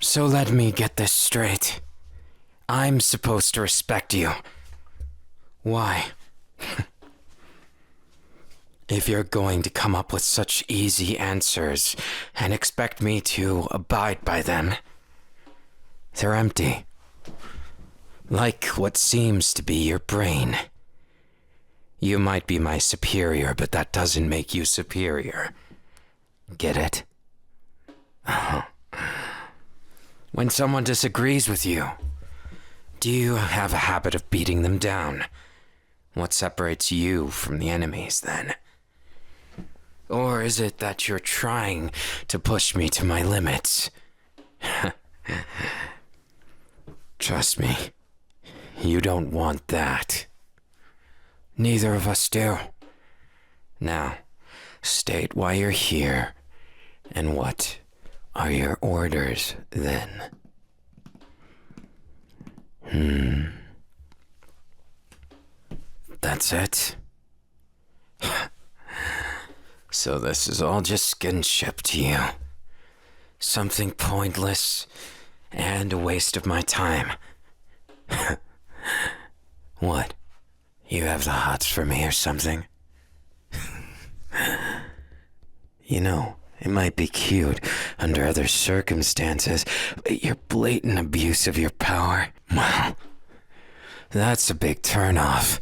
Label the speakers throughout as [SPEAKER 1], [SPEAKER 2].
[SPEAKER 1] So let me get this straight. I'm supposed to respect you. Why? If you're going to come up with such easy answers and expect me to abide by them, they're empty. Like what seems to be your brain. You might be my superior, but that doesn't make you superior. Get it? When someone disagrees with you, do you have a habit of beating them down? What separates you from the enemies, then? Or is it that you're trying to push me to my limits? Trust me, you don't want that. Neither of us do. Now, state why you're here, and what are your orders, then? That's it? So this is all just skinship to you. Something pointless and a waste of my time. What? You have the hots for me or something? You know, it might be cute under other circumstances, but your blatant abuse of your power, well, that's a big turnoff.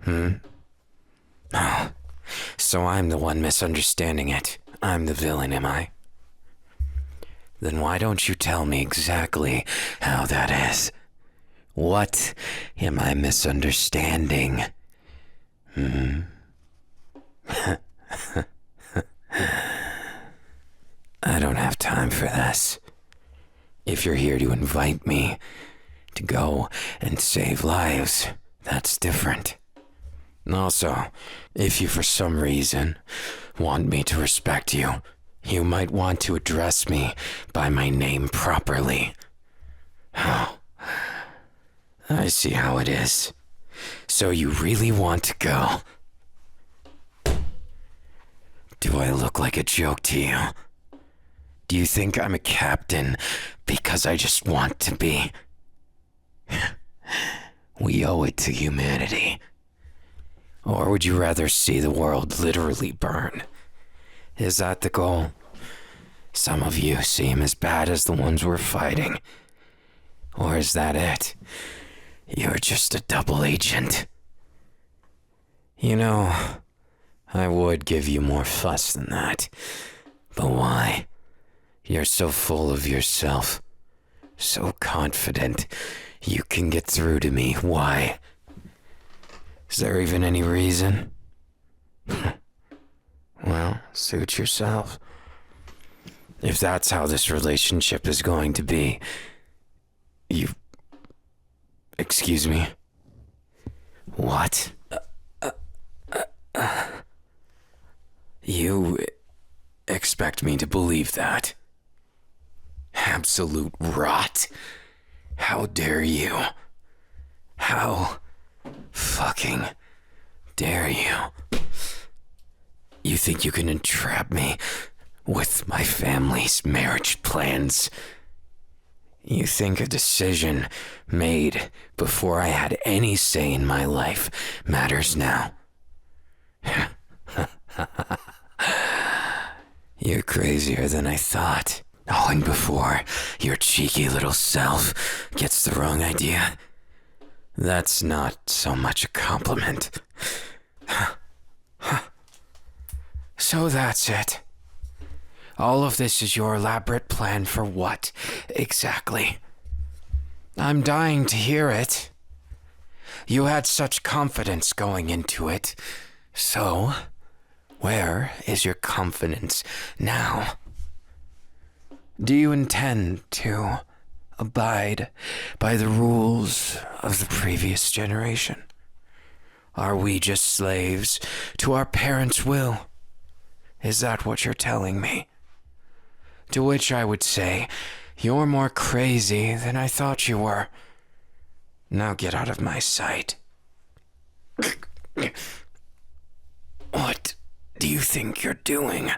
[SPEAKER 1] Oh, so I'm the one misunderstanding it. I'm the villain, am I? Then why don't you tell me exactly how that is? What am I misunderstanding? I don't have time for this. If you're here to invite me to go and save lives, that's different. Also, if you for some reason want me to respect you, you might want to address me by my name properly. Oh, I see how it is. So you really want to go? Do I look like a joke to you? Do you think I'm a captain because I just want to be? We owe it to humanity. Or would you rather see the world literally burn? Is that the goal? Some of you seem as bad as the ones we're fighting. Or is that it? You're just a double agent. You know, I would give you more fuss than that. But why? You're so full of yourself. So confident you can get through to me. Why? Is there even any reason? Well, suit yourself. If that's how this relationship is going to be, Excuse me? What? You expect me to believe that? Absolute rot. How dare you? How fucking dare you? You think you can entrap me with my family's marriage plans? You think a decision made before I had any say in my life matters now? You're crazier than I thought. Oh, and before your cheeky little self gets the wrong idea, that's not so much a compliment. So that's it. All of this is your elaborate plan for what, exactly? I'm dying to hear it. You had such confidence going into it. So, where is your confidence now? Do you intend to abide by the rules of the previous generation? Are we just slaves to our parents' will? Is that what you're telling me? To which I would say, you're more crazy than I thought you were. Now get out of my sight. What do you think you're doing?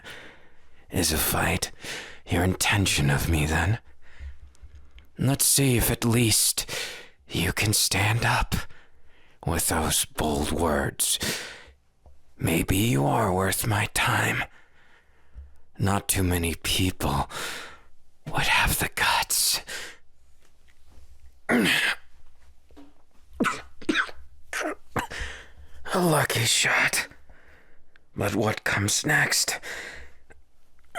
[SPEAKER 1] Is a fight your intention of me then. Let's see if at least you can stand up with those bold words. Maybe you are worth my time. Not too many people would have the guts. A lucky shot. But what comes next,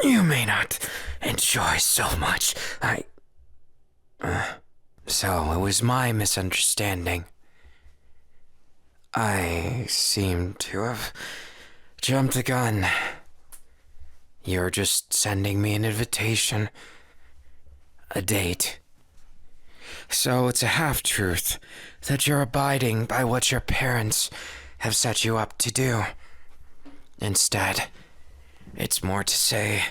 [SPEAKER 1] you may not enjoy so much. So it was my misunderstanding. I seem to have jumped the gun. You're just sending me an invitation. A date. So it's a half-truth that you're abiding by what your parents have set you up to do. Instead, it's more to say,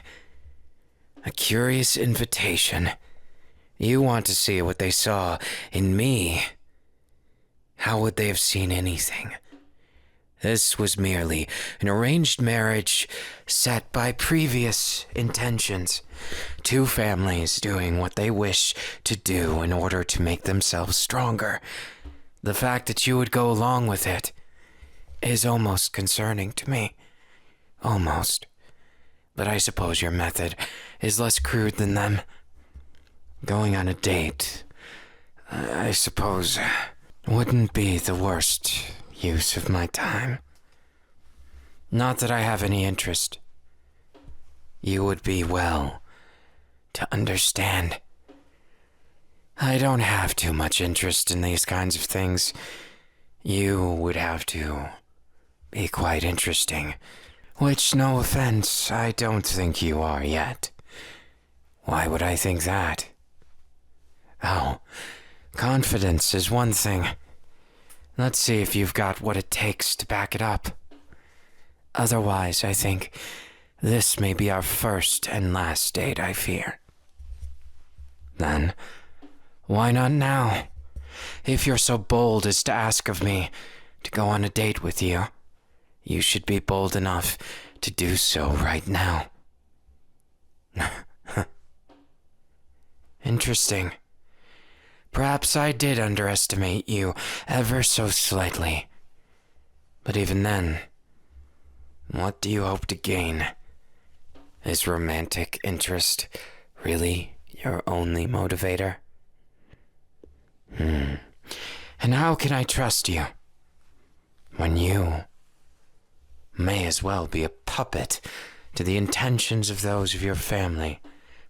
[SPEAKER 1] a curious invitation. You want to see what they saw in me. How would they have seen anything? This was merely an arranged marriage set by previous intentions. Two families doing what they wish to do in order to make themselves stronger. The fact that you would go along with it is almost concerning to me. Almost. But I suppose your method is less crude than them. Going on a date, I suppose, wouldn't be the worst use of my time. Not that I have any interest. You would be well to understand. I don't have too much interest in these kinds of things. You would have to be quite interesting, which, no offense, I don't think you are yet. Why would I think that? Oh, confidence is one thing. Let's see if you've got what it takes to back it up. Otherwise, I think this may be our first and last date, I fear. Then, why not now? If you're so bold as to ask of me to go on a date with you, you should be bold enough to do so right now. Interesting. Perhaps I did underestimate you ever so slightly. But even then, what do you hope to gain? Is romantic interest really your only motivator? And how can I trust you when you may as well be a puppet to the intentions of those of your family?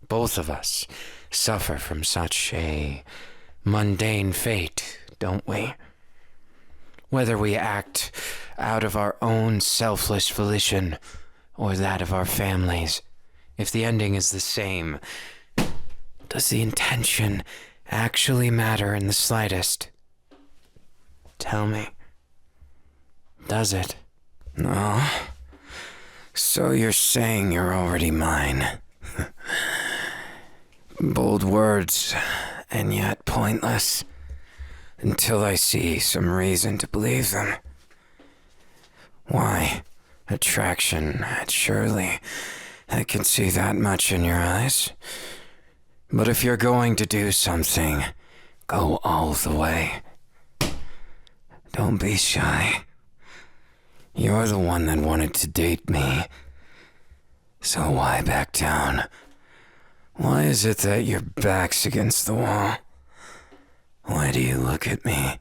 [SPEAKER 1] Both of us suffer from such a mundane fate, don't we? Whether we act out of our own selfless volition or that of our families, if the ending is the same, does the intention actually matter in the slightest? Tell me, does it? No. So you're saying you're already mine. Bold words, and yet pointless, until I see some reason to believe them. Why? Attraction, surely. I can see that much in your eyes. But if you're going to do something, go all the way. Don't be shy. You're the one that wanted to date me. So why back down? Why is it that your back's against the wall? Why do you look at me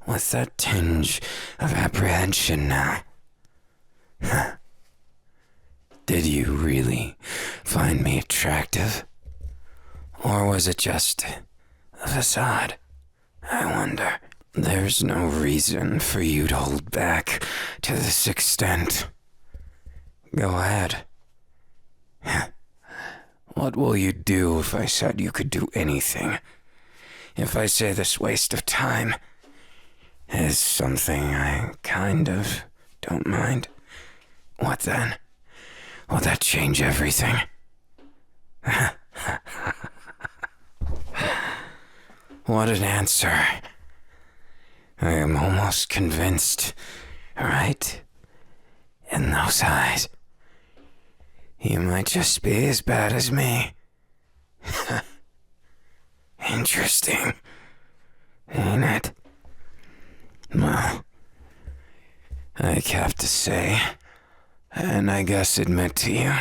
[SPEAKER 1] with that tinge of apprehension now? Did you really find me attractive? Or was it just a facade? I wonder. There's no reason for you to hold back to this extent. Go ahead. What will you do if I said you could do anything? If I say this waste of time is something I kind of don't mind? What then? Will that change everything? What an answer. I am almost convinced, right? In those eyes. You might just be as bad as me. Interesting, ain't it? Well, I have to say, and I guess admit to you,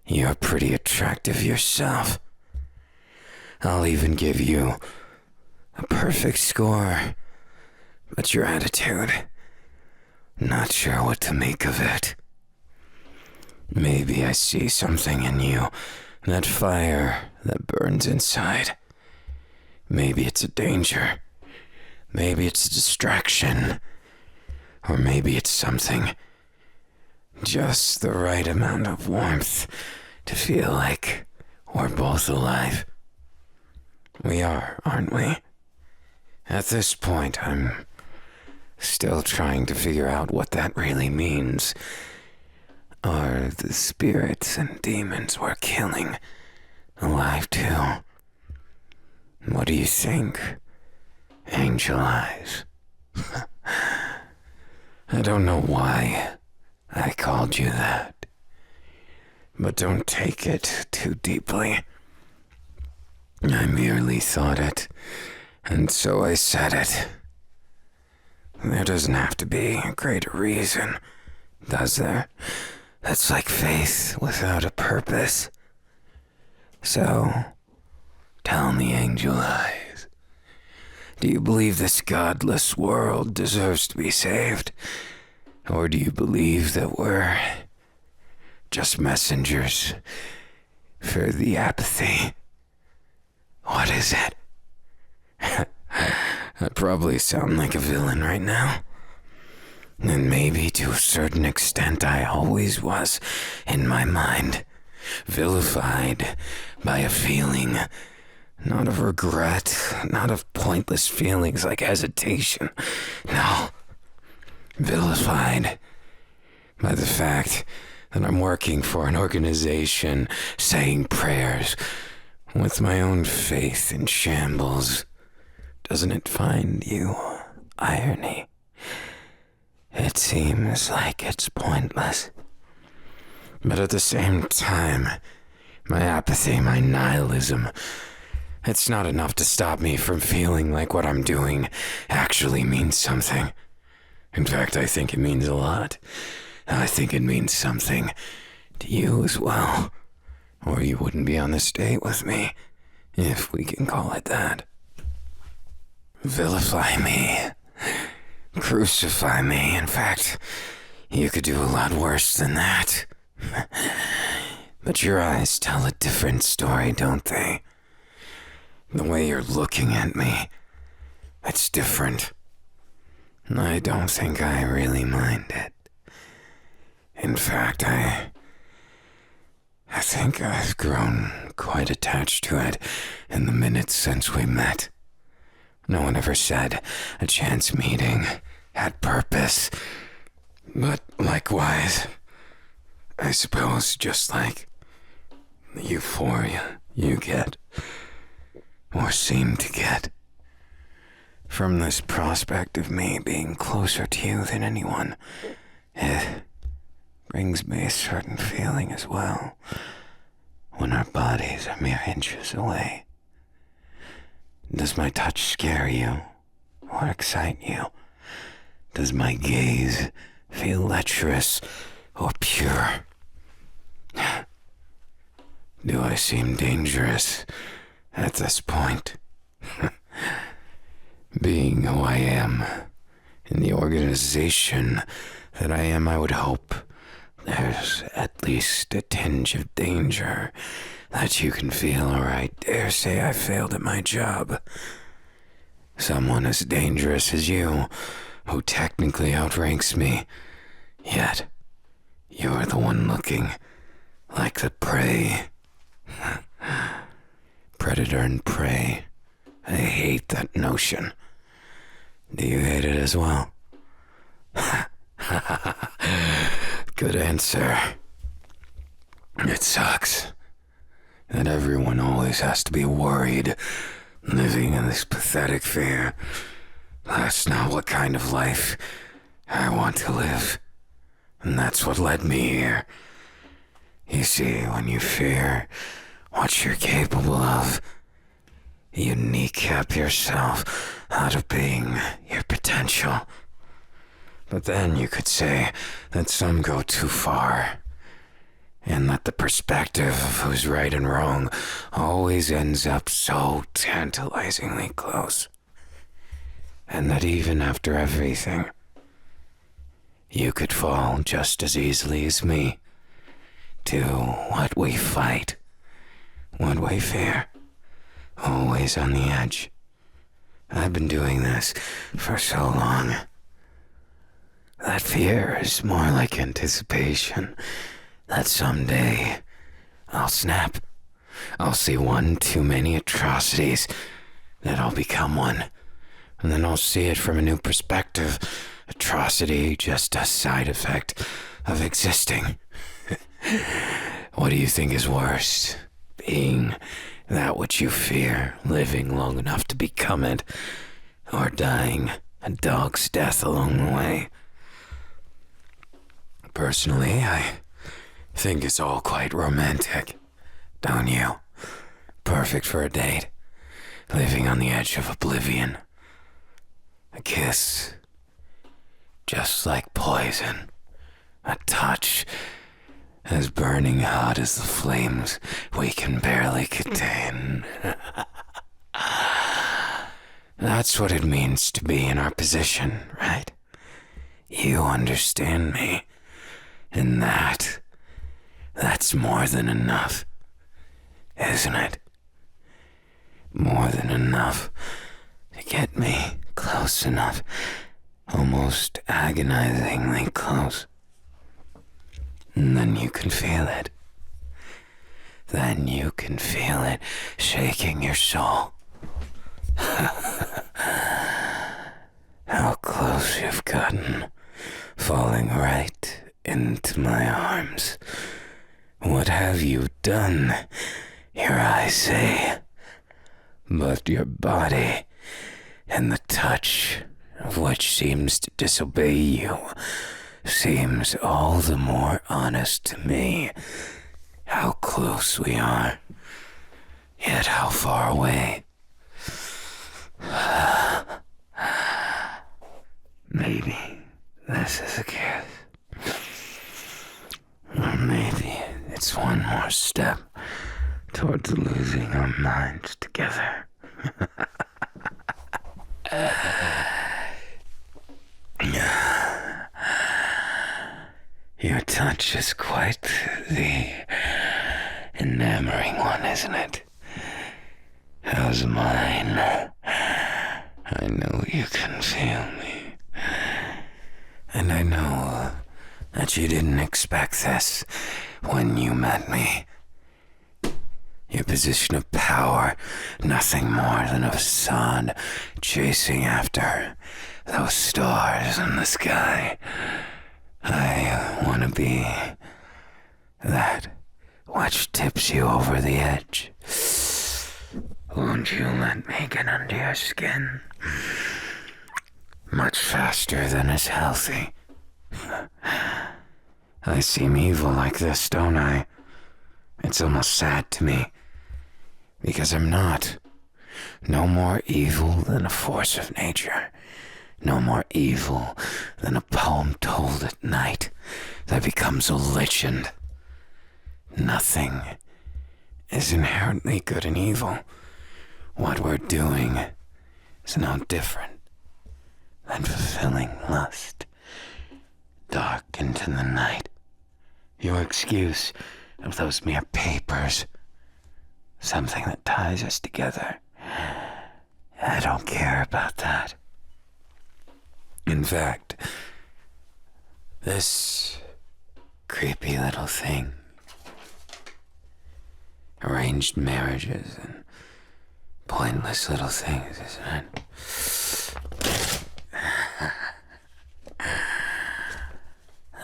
[SPEAKER 1] you're pretty attractive yourself. I'll even give you a perfect score, but your attitude, not sure what to make of it. Maybe I see something in you, that fire that burns inside. Maybe it's a danger. Maybe it's a distraction. Or maybe it's something. Just the right amount of warmth to feel like we're both alive. We are, aren't we? At this point, I'm still trying to figure out what that really means. Are the spirits and demons we're killing alive too? What do you think? Angel eyes. I don't know why I called you that, but don't take it too deeply. I merely thought it, and so I said it. There doesn't have to be a greater reason, does there? That's like faith without a purpose. So, tell me, Angel Eyes, do you believe this godless world deserves to be saved? Or do you believe that we're just messengers for the apathy? What is it? I probably sound like a villain right now. And maybe to a certain extent I always was in my mind, vilified by a feeling, not of regret, not of pointless feelings like hesitation. No, vilified by the fact that I'm working for an organization, saying prayers, with my own faith in shambles. Doesn't it find you irony? It seems like it's pointless. But at the same time, my apathy, my nihilism, it's not enough to stop me from feeling like what I'm doing actually means something. In fact, I think it means a lot. I think it means something to you as well. Or you wouldn't be on this date with me, if we can call it that. Vilify me. Crucify me. In fact, you could do a lot worse than that. But your eyes tell a different story, don't they? The way you're looking at me, it's different. I don't think I really mind it. In fact, I think I've grown quite attached to it in the minutes since we met. No one ever said a chance meeting had purpose. But likewise, I suppose just like the euphoria you get, or seem to get, from this prospect of me being closer to you than anyone, it brings me a certain feeling as well, when our bodies are mere inches away. Does my touch scare you, or excite you? Does my gaze feel lecherous or pure? Do I seem dangerous at this point? Being who I am, in the organization that I am, I would hope there's at least a tinge of danger that you can feel, or I dare say I failed at my job. Someone as dangerous as you, who technically outranks me, yet you're the one looking like the prey. Predator and prey. I hate that notion. Do you hate it as well? Good answer. It sucks that everyone always has to be worried, living in this pathetic fear. That's not what kind of life I want to live. And that's what led me here. You see, when you fear what you're capable of, you kneecap yourself out of being your potential. But then you could say that some go too far, and that the perspective of who's right and wrong always ends up so tantalizingly close. And that even after everything, you could fall just as easily as me to what we fight, what we fear, always on the edge. I've been doing this for so long. That fear is more like anticipation that someday I'll snap. I'll see one too many atrocities, that I'll become one, and then I'll see it from a new perspective. Atrocity just a side effect of existing. What do you think is worse? Being that which you fear, living long enough to become it, or dying a dog's death along the way? Personally, I think it's all quite romantic, don't you? Perfect for a date, living on the edge of oblivion. A kiss, just like poison. A touch, as burning hot as the flames we can barely contain. That's what it means to be in our position, right? You understand me. And that's more than enough, isn't it? More than enough to get me close enough, almost agonizingly close. And then you can feel it. Then you can feel it shaking your soul. How close you've gotten, falling right into my arms. What have you done? Your eyes say, but your body, and the touch of which seems to disobey you, seems all the more honest to me. How close we are, yet how far away. Maybe this is a kiss. Or maybe it's one more step towards losing our minds together. Your touch is quite the enamoring one, isn't it? How's mine? I know you can feel me. And I know that you didn't expect this when you met me. Your position of power, nothing more than of a sun chasing after those stars in the sky. I want to be that which tips you over the edge. Won't you let me get under your skin? Much faster than is healthy. I seem evil like this, don't I? It's almost sad to me, because I'm not. No more evil than a force of nature. No more evil than a poem told at night that becomes a legend. Nothing is inherently good and evil. What we're doing is no different than fulfilling lust, dark into the night. Your excuse of those mere papers, something that ties us together. I don't care about that. In fact, this creepy little thing, arranged marriages and pointless little things, isn't it?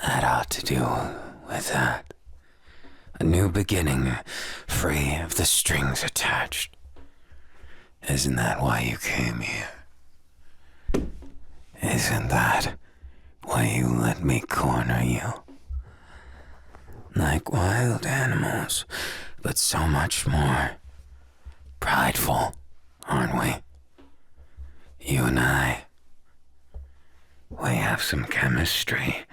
[SPEAKER 1] That ought to do with that. A new beginning, free of the strings attached. Isn't that why you came here? Isn't that why you let me corner you? like wild animals, but so much more prideful, aren't we? You and I, we have some chemistry,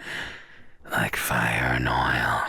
[SPEAKER 1] like fire and oil.